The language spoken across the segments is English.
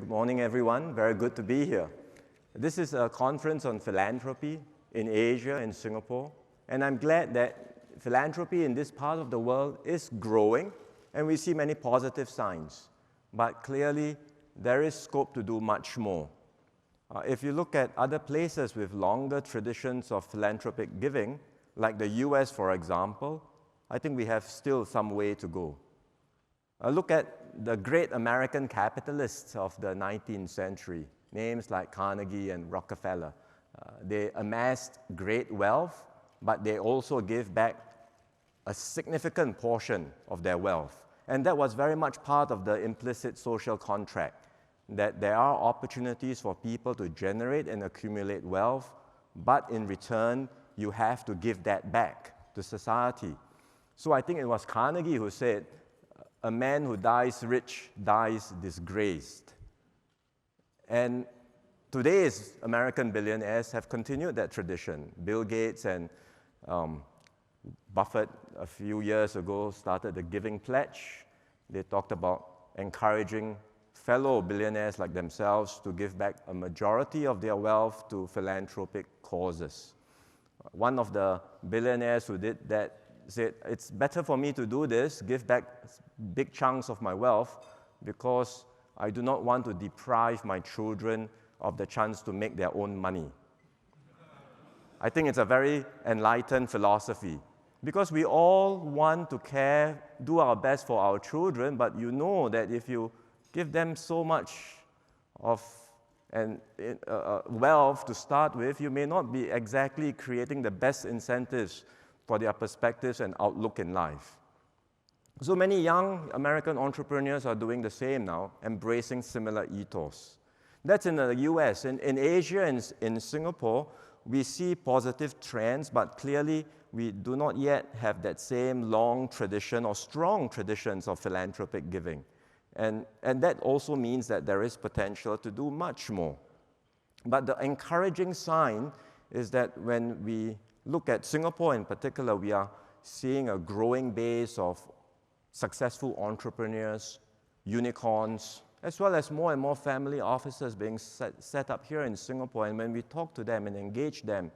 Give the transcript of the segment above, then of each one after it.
Good morning, everyone. Very good to be here. This is a conference on philanthropy in Asia, in Singapore, and I'm glad that philanthropy in this part of the world is growing, and we see many positive signs. But clearly, there is scope to do much more. If you look at other places with longer traditions of philanthropic giving, like the US, for example, I think we have still some way to go. Look at the great American capitalists of the 19th century, names like Carnegie and Rockefeller. They amassed great wealth, but they also gave back a significant portion of their wealth. And that was very much part of the implicit social contract, that there are opportunities for people to generate and accumulate wealth, but in return, you have to give that back to society. So I think it was Carnegie who said, "A man who dies rich dies disgraced." And today's American billionaires have continued that tradition. Bill Gates and Buffett a few years ago started the Giving Pledge. They talked about encouraging fellow billionaires like themselves to give back a majority of their wealth to philanthropic causes. One of the billionaires who did that said, "It's better for me to do this, give back big chunks of my wealth, because I do not want to deprive my children of the chance to make their own money." I think it's a very enlightened philosophy, because we all want to care, do our best for our children, but you know that if you give them so much of wealth to start with, you may not be exactly creating the best incentives for their perspectives and outlook in life. So many young American entrepreneurs are doing the same now, embracing similar ethos. That's in the US. In Asia and in Singapore, we see positive trends, but clearly we do not yet have that same long tradition or strong traditions of philanthropic giving. And that also means that there is potential to do much more. But the encouraging sign is that when we look at Singapore in particular, we are seeing a growing base of successful entrepreneurs, unicorns, as well as more and more family offices being set up here in Singapore. And when we talk to them and engage them,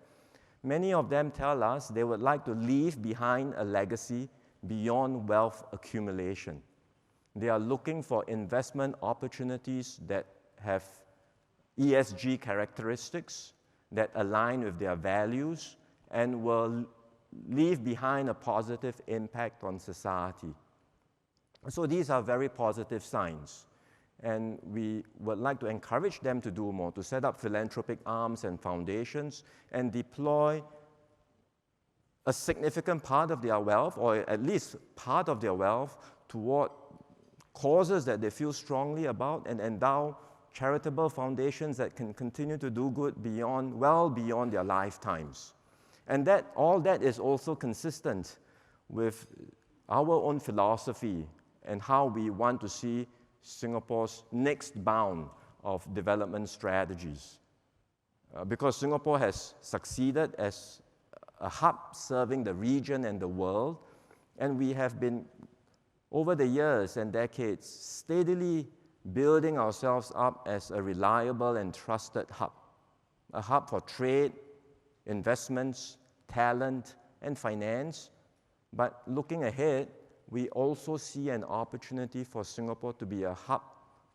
many of them tell us they would like to leave behind a legacy beyond wealth accumulation. They are looking for investment opportunities that have ESG characteristics, that align with their values, and will leave behind a positive impact on society. So these are very positive signs. And we would like to encourage them to do more, to set up philanthropic arms and foundations, and deploy a significant part of their wealth, or at least part of their wealth, toward causes that they feel strongly about, and endow charitable foundations that can continue to do good well beyond their lifetimes. And all that is also consistent with our own philosophy and how we want to see Singapore's next bound of development strategies. Because Singapore has succeeded as a hub serving the region and the world, and we have been, over the years and decades, steadily building ourselves up as a reliable and trusted hub. A hub for trade, investments, talent, and finance. But looking ahead, we also see an opportunity for Singapore to be a hub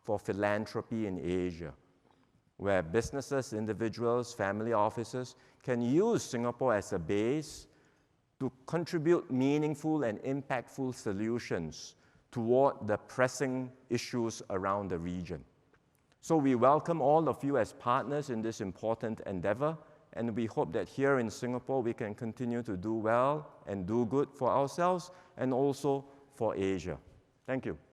for philanthropy in Asia, where businesses, individuals, family offices can use Singapore as a base to contribute meaningful and impactful solutions toward the pressing issues around the region. So we welcome all of you as partners in this important endeavor, and we hope that here in Singapore we can continue to do well and do good for ourselves and also for Asia. Thank you.